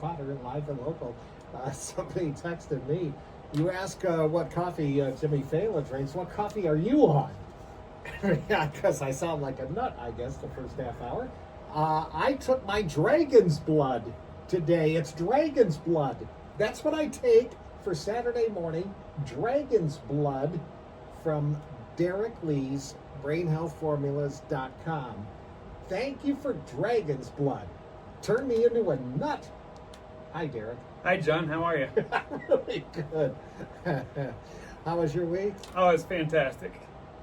Potter, live and local. Somebody texted me. You ask what coffee Jimmy Fallon drinks. What coffee are you on? Yeah, because I sound like a nut, I guess, the first half hour. I took my dragon's blood today. It's dragon's blood. That's what I take for Saturday morning. Dragon's blood from Derek Lee's BrainHealthFormulas.com. Thank you for dragon's blood. Turn me into a nut. Hi, Derek. Hi, John. How are you? Really good. How was your week? Oh, it's fantastic.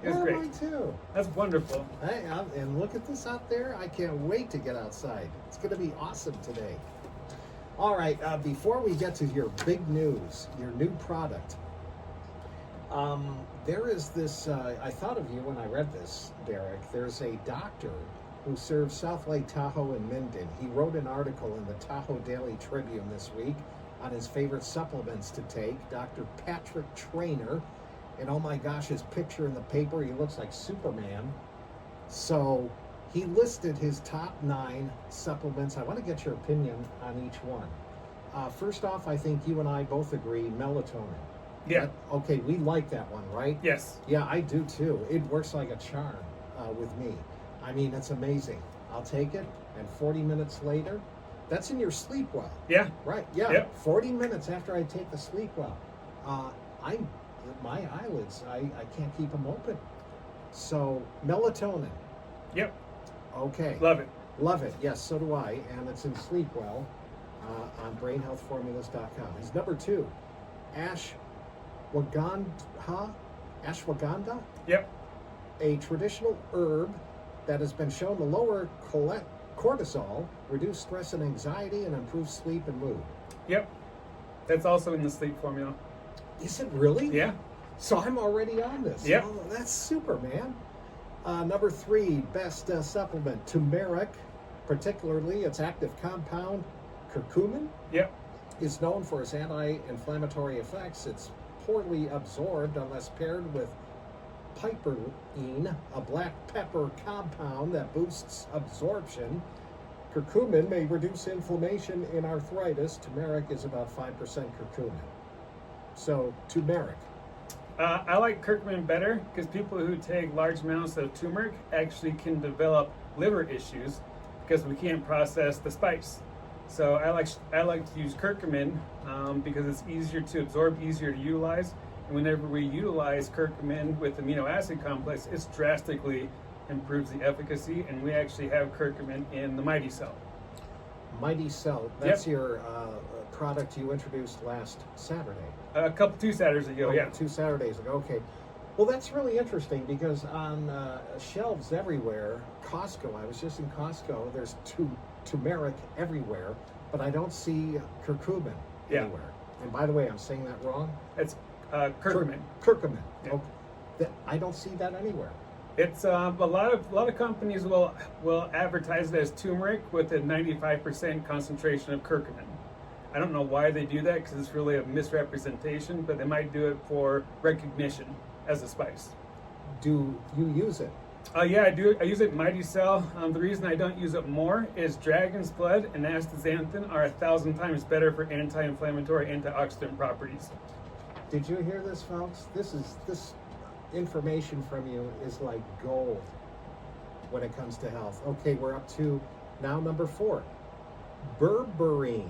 It was great. Mine too. That's wonderful. Hey, and look at this out there. I can't wait to get outside. It's going to be awesome today. All right, before we get to your big news, your new product, there is this, I thought of you when I read this, Derek. There's a doctor who serves South Lake Tahoe and Minden. He wrote an article in the Tahoe Daily Tribune this week on his favorite supplements to take, Dr. Patrick Trainer. And oh my gosh, his picture in the paper, he looks like Superman. So he listed his top 9 supplements. I want to get your opinion on each one. First off, I think you and I both agree, melatonin. Yeah. Okay, we like that one, right? Yes. Yeah, I do too. It works like a charm with me. I mean, it's amazing. I'll take it, and 40 minutes later, that's in your sleep well. Yeah. Right, yeah. Yep. 40 minutes after I take the sleep well, my eyelids, I can't keep them open. So, melatonin. Yep. Okay. Love it. Love it. Yes, so do I. And it's in Sleep Well on BrainHealthFormulas.com. His number 2, ashwagandha, Yep. a traditional herb that has been shown to lower cortisol, reduce stress and anxiety, and improve sleep and mood. Yep. That's also in the sleep formula. Is it really? Yeah. So I'm already on this. Yep. Oh, that's super, man. Number 3, best supplement, turmeric, particularly its active compound, curcumin, Yep. is known for its anti-inflammatory effects. It's poorly absorbed unless paired with piperine, a black pepper compound that boosts absorption. Curcumin may reduce inflammation in arthritis. Turmeric is about 5% curcumin. So, turmeric. I like curcumin better because people who take large amounts of turmeric actually can develop liver issues because we can't process the spice. So I like to use curcumin because it's easier to absorb, easier to utilize. And whenever we utilize curcumin with amino acid complex, it drastically improves the efficacy. And we actually have curcumin in the Mighty Cell. Mighty Cell. That's your product you introduced last Saturday. 2 Saturdays ago, yeah. 2 Saturdays ago. Okay. Well, that's really interesting because on shelves everywhere, Costco, I was just in Costco, there's turmeric everywhere, but I don't see curcumin anywhere. And by the way, I'm saying that wrong? It's curcumin. Curcumin. Yeah. Okay. I don't see that anywhere. It's a lot of companies will advertise it as turmeric with a 95% concentration of curcumin. I don't know why they do that because it's really a misrepresentation, but they might do it for recognition as a spice. Do you use it? Yeah, I do. I use it in Mighty Cell. The reason I don't use it more is Dragon's Blood and astaxanthin are 1,000 times better for anti-inflammatory, antioxidant properties. Did you hear this, folks? This information from you is like gold when it comes to health. Okay, we're up to now number 4, berberine.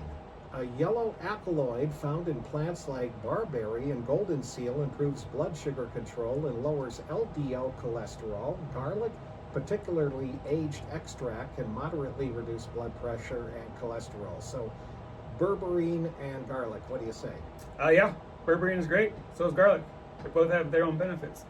A yellow alkaloid found in plants like barberry and golden seal improves blood sugar control and lowers LDL cholesterol. Garlic, particularly aged extract, can moderately reduce blood pressure and cholesterol. So berberine and garlic, what do you say? Yeah, berberine is great. So is garlic. They both have their own benefits.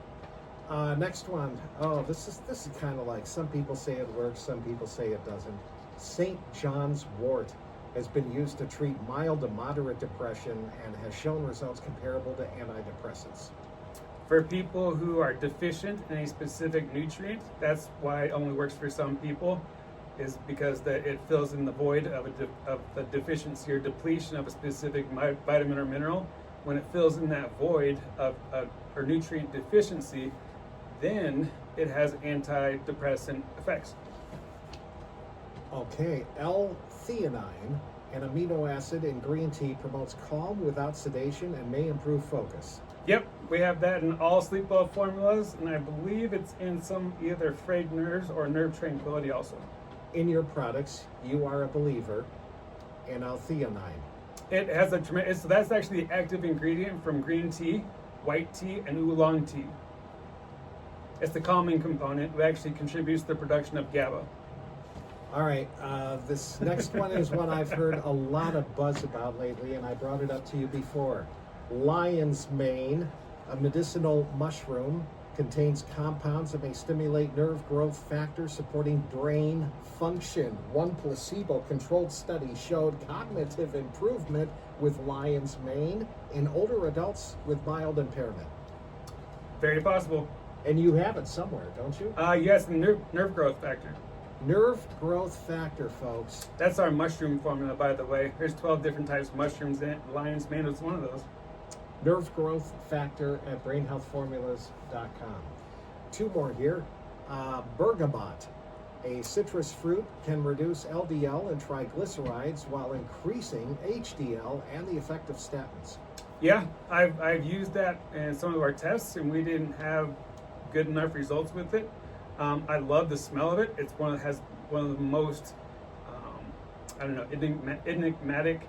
Next one. Oh, this is kind of like some people say it works, some people say it doesn't. St. John's wort has been used to treat mild to moderate depression and has shown results comparable to antidepressants. For people who are deficient in a specific nutrient, that's why it only works for some people, is because it fills in the void of the deficiency or depletion of a specific vitamin or mineral. When it fills in that void of or nutrient deficiency, then it has antidepressant effects. Okay, L-theanine An amino acid in green tea promotes calm without sedation and may improve focus. Yep, we have that in all sleep well formulas, and I believe it's in some either frayed nerves or nerve tranquility also. In your products, you are a believer in L-theanine. It has a tremendous, so that's actually the active ingredient from green tea, white tea, and oolong tea. It's the calming component that actually contributes to the production of GABA. All right, this next one is one I've heard a lot of buzz about lately, and I brought it up to you before. Lion's mane, a medicinal mushroom, contains compounds that may stimulate nerve growth factors supporting brain function. One placebo-controlled study showed cognitive improvement with lion's mane in older adults with mild impairment. Very possible. And you have it somewhere, don't you? Yes, the nerve growth factor. Nerve growth factor, folks. That's our mushroom formula, by the way. There's 12 different types of mushrooms in it. Lion's mane is one of those. Nerve growth factor at brainhealthformulas.com. Two more here. Bergamot, a citrus fruit, can reduce LDL and triglycerides while increasing HDL and the effect of statins. Yeah, I've used that in some of our tests, and we didn't have good enough results with it. I love the smell of it. It's has one of the most, enigmatic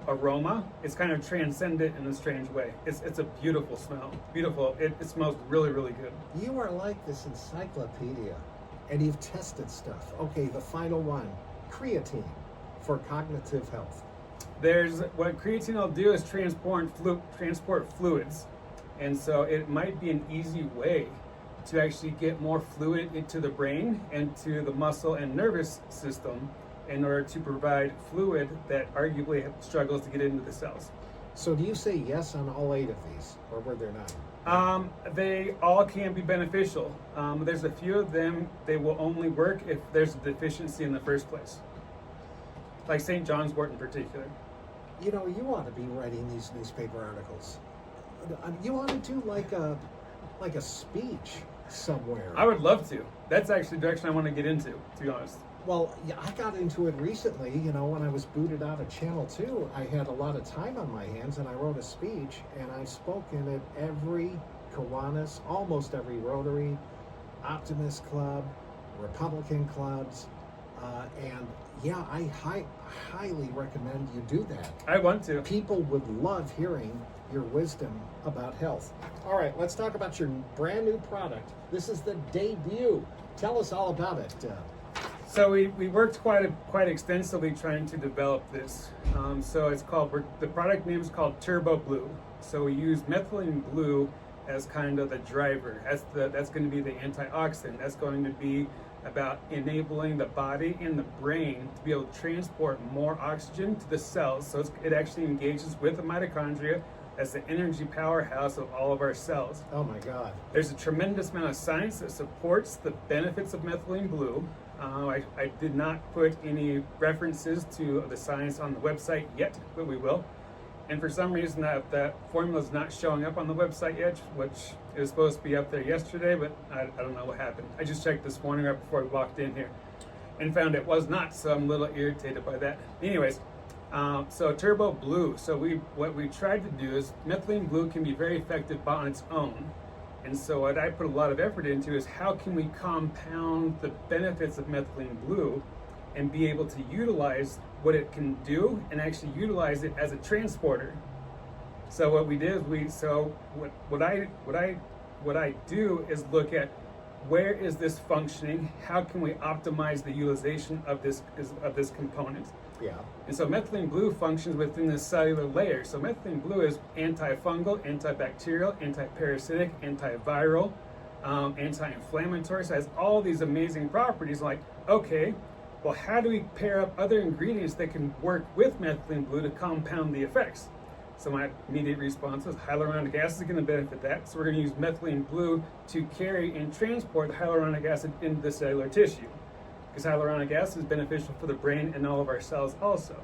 aroma. It's kind of transcendent in a strange way. It's a beautiful smell. Beautiful. It smells really, really good. You are like this encyclopedia, and you've tested stuff. Okay, the final one, creatine for cognitive health. There's what creatine will do is transport fluids, and so it might be an easy way to actually get more fluid into the brain and to the muscle and nervous system in order to provide fluid that arguably struggles to get into the cells. So do you say yes on all 8 of these, or were there 9? They all can be beneficial. There's a few of them, they will only work if there's a deficiency in the first place. Like St. John's wort in particular. You know, you ought to be writing these newspaper articles. You ought to do like a speech somewhere. I would love to. That's actually the direction I want to get into, to be honest. Well, yeah, I got into it recently, when I was booted out of Channel 2. I had a lot of time on my hands, and I wrote a speech, and I've spoken at every Kiwanis, almost every Rotary, Optimist Club, Republican clubs, and yeah, I highly recommend you do that. I want to. People would love hearing your wisdom about health. All right, let's talk about your brand new product. This is the debut. Tell us all about it. So we worked quite extensively trying to develop this. So it's called, the product name is called Turbo Blue. So we use methylene blue as kind of the driver. That's going to be the antioxidant. That's going to be about enabling the body and the brain to be able to transport more oxygen to the cells. So it actually engages with the mitochondria as the energy powerhouse of all of our cells. Oh my God. There's a tremendous amount of science that supports the benefits of methylene blue. I did not put any references to the science on the website yet, but we will. And for some reason that formula is not showing up on the website yet, which is supposed to be up there yesterday, but I don't know what happened. I just checked this morning right before I walked in here and found it was not, so I'm a little irritated by that. Anyways, so Turbo Blue. So what we tried to do is methylene blue can be very effective on its own. And so what I put a lot of effort into is how can we compound the benefits of methylene blue and be able to utilize what it can do and actually utilize it as a transporter. So what we did is what I do is look at where is this functioning, how can we optimize the utilization of this component. Yeah. And so methylene blue functions within the cellular layer. So methylene blue is antifungal, antibacterial, antiparasitic, antiviral, anti-inflammatory. So it has all these amazing properties. Like, okay, well, how do we pair up other ingredients that can work with methylene blue to compound the effects? So my immediate response is hyaluronic acid is going to benefit that. So we're going to use methylene blue to carry and transport the hyaluronic acid into the cellular tissue, because hyaluronic acid is beneficial for the brain and all of our cells also.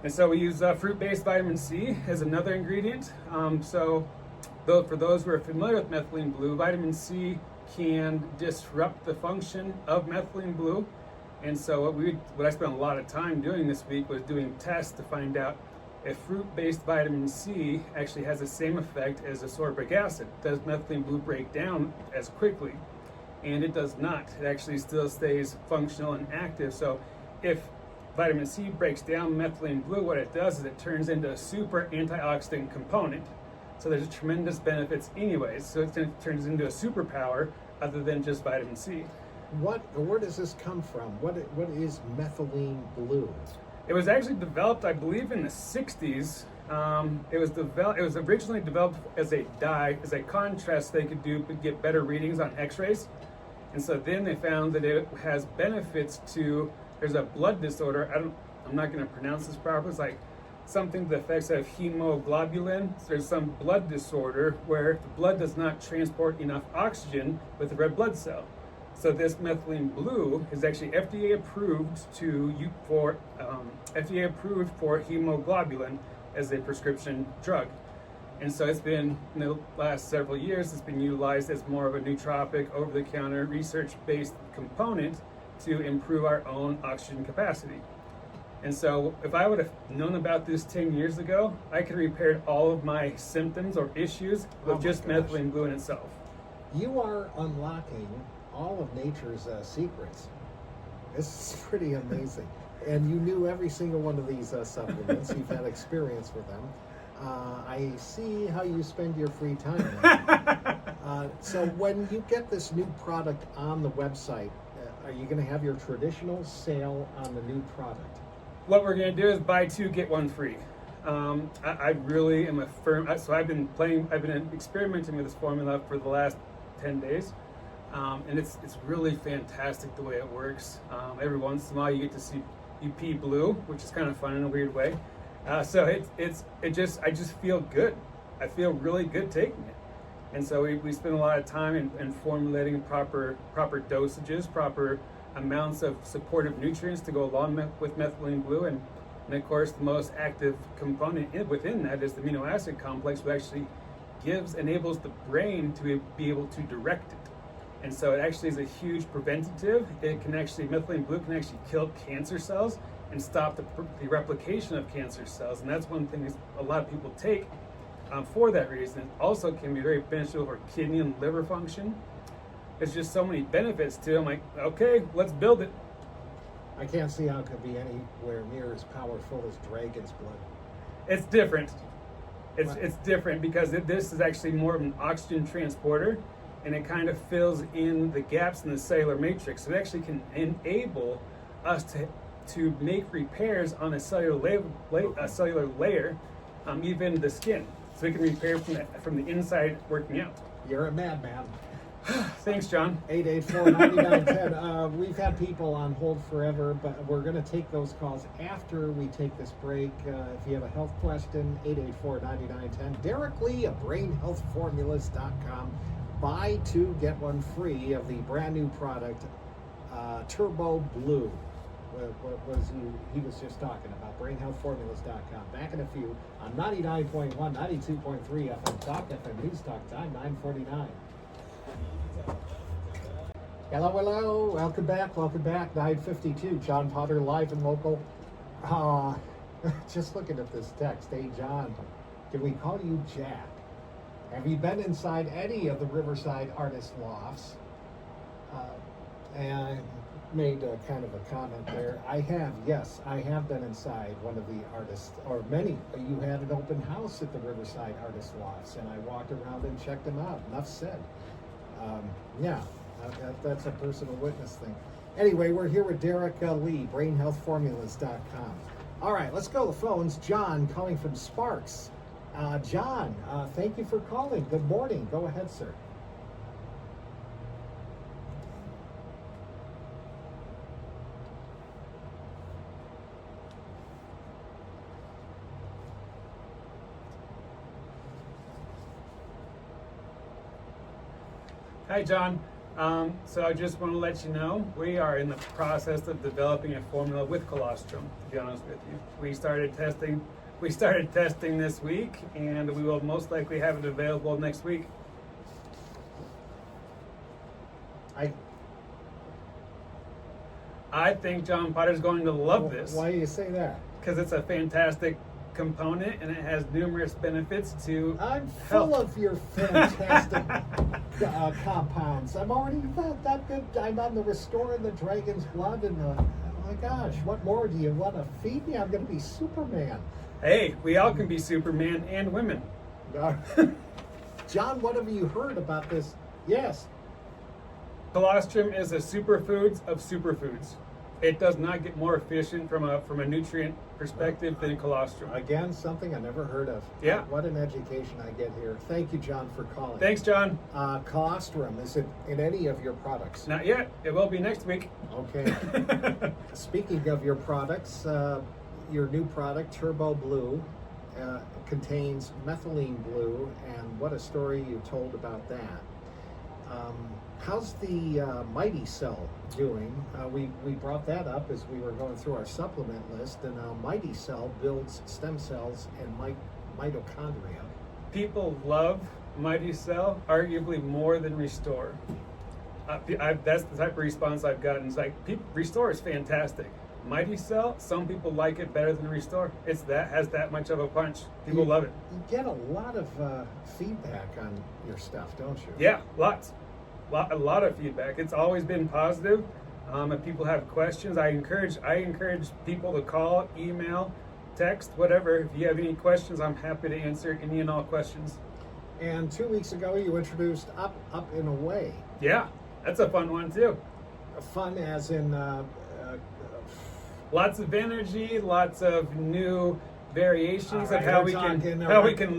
And so we use fruit-based vitamin C as another ingredient. For those who are familiar with methylene blue, vitamin C can disrupt the function of methylene blue. And so what I spent a lot of time doing this week was doing tests to find out if fruit-based vitamin C actually has the same effect as ascorbic acid. Does methylene blue break down as quickly? And it does not. It actually still stays functional and active. So if vitamin C breaks down methylene blue, what it does is it turns into a super antioxidant component. So there's tremendous benefits anyways. So it turns into a superpower other than just vitamin C. Where does this come from? What is methylene blue? It was actually developed, I believe, in the 60s. It was originally developed as a dye, as a contrast they could do to get better readings on X-rays. And so then they found that it has benefits to. There's a blood disorder. I'm not going to pronounce this properly. It's like something to the effects of hemoglobulin. So there's some blood disorder where the blood does not transport enough oxygen with the red blood cell. So this methylene blue is actually FDA approved for hemoglobulin as a prescription drug. And so it's been, in the last several years, it's been utilized as more of a nootropic, over-the-counter, research-based component to improve our own oxygen capacity. And so if I would have known about this 10 years ago, I could have repaired all of my symptoms or issues with just methylene blue in itself. You are unlocking all of nature's secrets. This is pretty amazing. And you knew every single one of these supplements. You've had experience with them. I see how you spend your free time. So when you get this new product on the website, are you going to have your traditional sale on the new product? What we're going to do is buy two, get one free. I really am a firm, so I've been experimenting with this formula for the last 10 days. And it's really fantastic the way it works. Every once in a while you get to see you pee blue, which is kind of fun in a weird way. So I just feel good. I feel really good taking it. And so we spend a lot of time in formulating proper dosages, proper amounts of supportive nutrients to go along with methylene blue. And of course, the most active component within that is the amino acid complex, which actually enables the brain to be able to direct it. And so it actually is a huge preventative. Methylene blue can actually kill cancer cells and stop the replication of cancer cells. And that's one thing a lot of people take for that reason. It also can be very beneficial for kidney and liver function. There's just so many benefits to it. I'm like, okay, let's build it. I can't see how it could be anywhere near as powerful as dragon's blood. It's different. It's different because this is actually more of an oxygen transporter, and it kind of fills in the gaps in the cellular matrix. So it actually can enable us to make repairs on a cellular layer, even the skin. So we can repair from the inside working out. You're a madman. Thanks, John. 884-9910. We've had people on hold forever, but we're going to take those calls after we take this break. If you have a health question, 884-9910. Derek Lee of BrainHealthFormulas.com. Buy two, get one free of the brand new product, Turbo Blue. What he was just talking about, BrainHealthFormulas.com. Back in a few on 99.1, 92.3 FM Talk, FM News Talk, time 9:49. Hello, welcome back, 9:52. John Potter, live and local. Just looking at this text. Hey, John, can we call you Jack? Have you been inside any of the Riverside Artist Lofts? And I made a kind of a comment there. I have, yes, I have been inside one of the artists, or many. You had an open house at the Riverside Artist Lofts, and I walked around and checked them out. Enough said. That's a personal witness thing. Anyway, we're here with Derek Lee, BrainHealthFormulas.com. All right, let's go to the phones. John calling from Sparks. John, thank you for calling. Good morning. Go ahead, sir. Hi, John. So I just want to let you know we are in the process of developing a formula with colostrum, to be honest with you. We started testing this week, and we will most likely have it available next week. I think John Potter's going to love this Why do you say that? because it's a fantastic component and it has numerous benefits to I'm health. full of your fantastic compounds. I'm already that good. I'm on the Restoring the Dragon's Blood, and oh my gosh, what more do you want to feed me? I'm going to be Superman. Hey, we all can be Superman and women. John, what have you heard about this? Yes. Colostrum is a superfoods of superfoods. It does not get more efficient from a nutrient perspective than colostrum. Again, something I never heard of. Yeah. What an education I get here. Thank you, John, for calling. Thanks, John. Colostrum, is it in any of your products? Not yet. It will be next week. Okay. Speaking of your products, your new product, Turbo Blue, contains methylene blue, and what a story you told about that. How's the Mighty Cell doing? We brought that up as we were going through our supplement list, and Mighty Cell builds stem cells and mitochondria. People love Mighty Cell, arguably more than Restore. That's the type of response I've gotten. It's like, Restore is fantastic. Mighty Cell, some people like it better than Restore. Has that much of a punch. People love it. You get a lot of feedback on your stuff, don't you? Yeah, lots. A lot of feedback. It's always been positive. If people have questions, I encourage people to call, email, text, whatever. If you have any questions, I'm happy to answer any and all questions. And 2 weeks ago, you introduced Up and Away. Yeah, that's a fun one too. Fun as in Lots of energy, lots of new variations All of right, how we're we talking can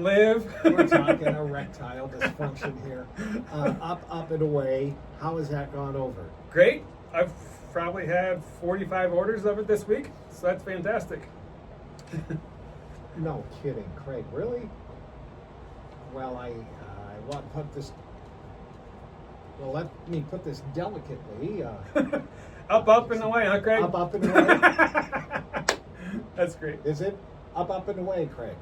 live. we're talking erectile dysfunction here. Up and Away. How has that gone over? Great. I've probably had 45 orders of it this week, so that's fantastic. No kidding, Craig. Really? Well, I want to put this. Well, let me put this delicately. Up and away, huh, Craig? Up and away. That's great. Is it up and away, Craig?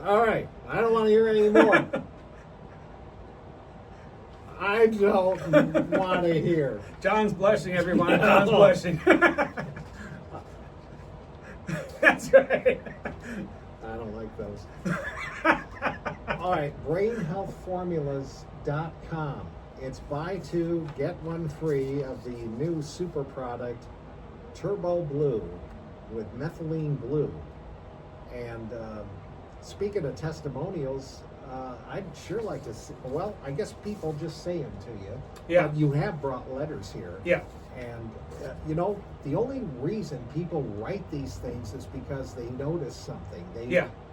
All right. I don't want to hear any more. I don't want to hear. John's blushing, everyone. John's blushing. That's right. I don't like those. All right, brainhealthformulas.com. It's buy two, get one free of the new super product, Turbo Blue, with methylene blue. And speaking of testimonials, I'd sure like to see, well, I guess people just say them to you. Yeah. But you have brought letters here. Yeah. And, the only reason people write these things is because they notice something.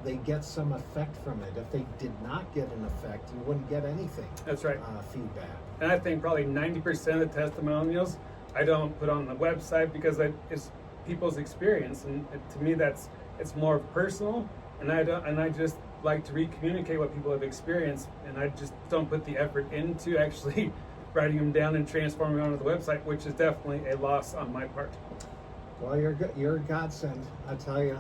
They get some effect from it. If they did not get an effect, you wouldn't get anything. That's right. Feedback. And I think probably 90% of the testimonials I don't put on the website because it's people's experience, and to me it's more personal. And I just like to re-communicate what people have experienced, and I just don't put the effort into actually writing them down and transforming them onto the website, which is definitely a loss on my part. Well, you're a godsend, I tell you.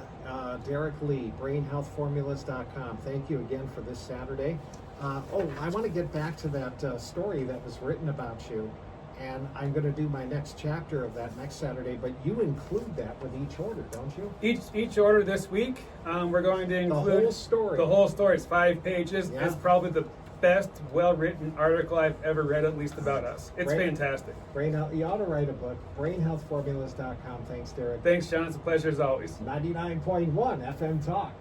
Derek Lee, brainhealthformulas.com. Thank you again for this Saturday. I want to get back to that story that was written about you, and I'm going to do my next chapter of that next Saturday, but you include that with each order, don't you? Each order this week, we're going to include the whole story. The whole story is 5 pages. Yeah. It's probably the best, well-written article I've ever read, at least about us. It's fantastic. You ought to write a book. Brainhealthformulas.com. Thanks, Derek. Thanks, John. It's a pleasure as always. 99.1 FM Talk.